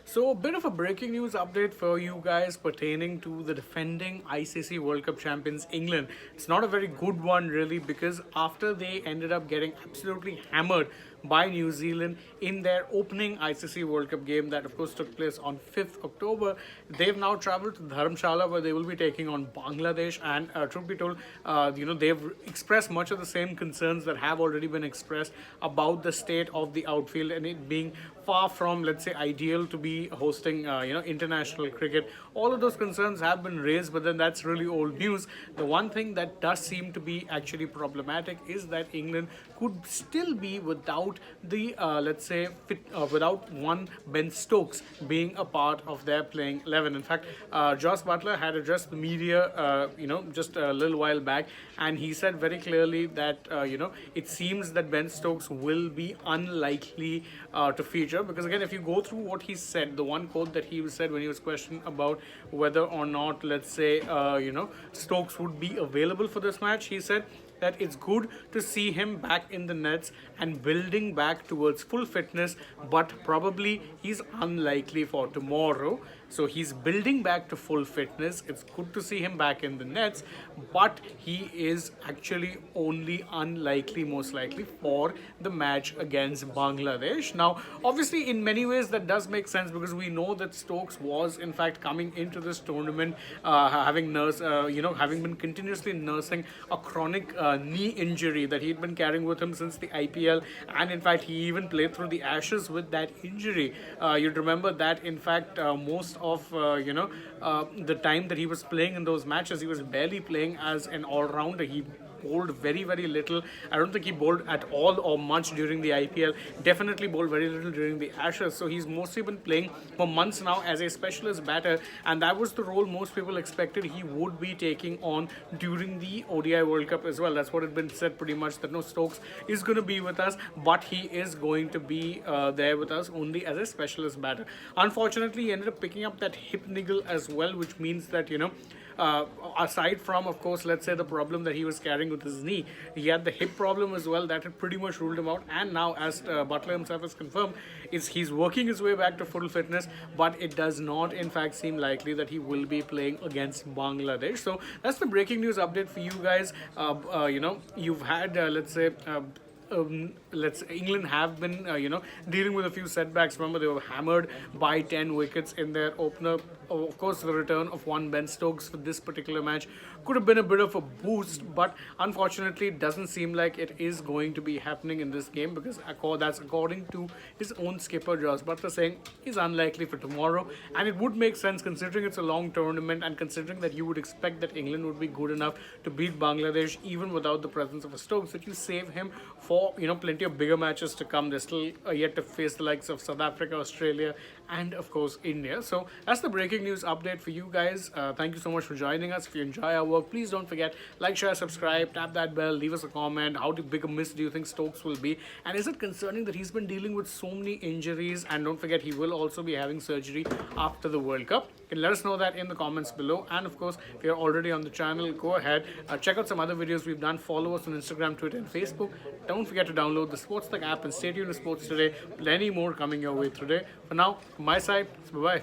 So, a bit of a breaking news update for you guys pertaining to the defending ICC World Cup champions England. It's not a very good one, really, because after they ended up getting absolutely hammered by New Zealand in their opening ICC World Cup game, that of course took place on 5th October, they've now traveled to Dharamshala where they will be taking on Bangladesh. And truth be told, they've expressed much of the same concerns that have already been expressed about the state of the outfield and it being far from, let's say, ideal to be hosting, international cricket. All of those concerns have been raised, but then that's really old news. The one thing that does seem to be actually problematic is that England could still be without the, without one Ben Stokes being a part of their playing 11. In fact, Joss Butler had addressed the media, just a little while back, and he said very clearly that, it seems that Ben Stokes will be unlikely to feature because, again, if you go through what he said, the one quote that he said when he was questioned about whether or not, let's say, Stokes would be available for this match, he said that it's good to see him back in the nets and building back towards full fitness, but probably he's unlikely for tomorrow. So he's building back to full fitness. It's good to see him back in the nets, but he is actually only unlikely, most likely, for the match against Bangladesh. Now, obviously, in many ways, that does make sense because we know that Stokes was, in fact, coming into this tournament having been continuously nursing a chronic knee injury that he'd been carrying with him since the IPL, and in fact, he even played through the Ashes with that injury. You'd remember that, in fact, most of the time that he was playing in those matches, he was barely playing as an all-rounder. He bowled very, very little. I don't think he bowled at all or much during the IPL. Definitely bowled very little during the Ashes. So he's mostly been playing for months now as a specialist batter, and that was the role most people expected he would be taking on during the ODI World Cup as well. That's what had been said pretty much, that no, Stokes is going to be with us, but he is going to be there with us only as a specialist batter. Unfortunately, he ended up picking up that hip niggle as well, which means that, aside from, of course, let's say the problem that he was carrying with his knee, he had the hip problem as well that had pretty much ruled him out. And now, as Butler himself has confirmed, he's working his way back to full fitness, but it does not, in fact, seem likely that he will be playing against Bangladesh. So that's the breaking news update for you guys. You've had, England have been, dealing with a few setbacks. Remember, they were hammered by 10 wickets in their opener. Of course, the return of one Ben Stokes for this particular match could have been a bit of a boost, but unfortunately, it doesn't seem like it is going to be happening in this game because that's according to his own skipper, Joss Butler, saying he's unlikely for tomorrow. And it would make sense considering it's a long tournament and considering that you would expect that England would be good enough to beat Bangladesh even without the presence of a Stokes, that you save him for, plenty of bigger matches to come. They're still yet to face the likes of South Africa, Australia, and of course India. So that's the breaking news update for you guys. Thank you so much for joining us. If you enjoy our work, please don't forget, like, share, subscribe, tap that bell, leave us a comment. How big a miss do you think Stokes will be, and is it concerning that he's been dealing with so many injuries? And don't forget, he will also be having surgery after the World Cup. You can let us know that in the comments below. And of course, if you're already on the channel, go ahead, check out some other videos we've done. Follow us on Instagram, Twitter, and Facebook. Don't forget to download the AajTak app and stay tuned to Sports Today. Plenty more coming your way today. For now, from my side, bye bye.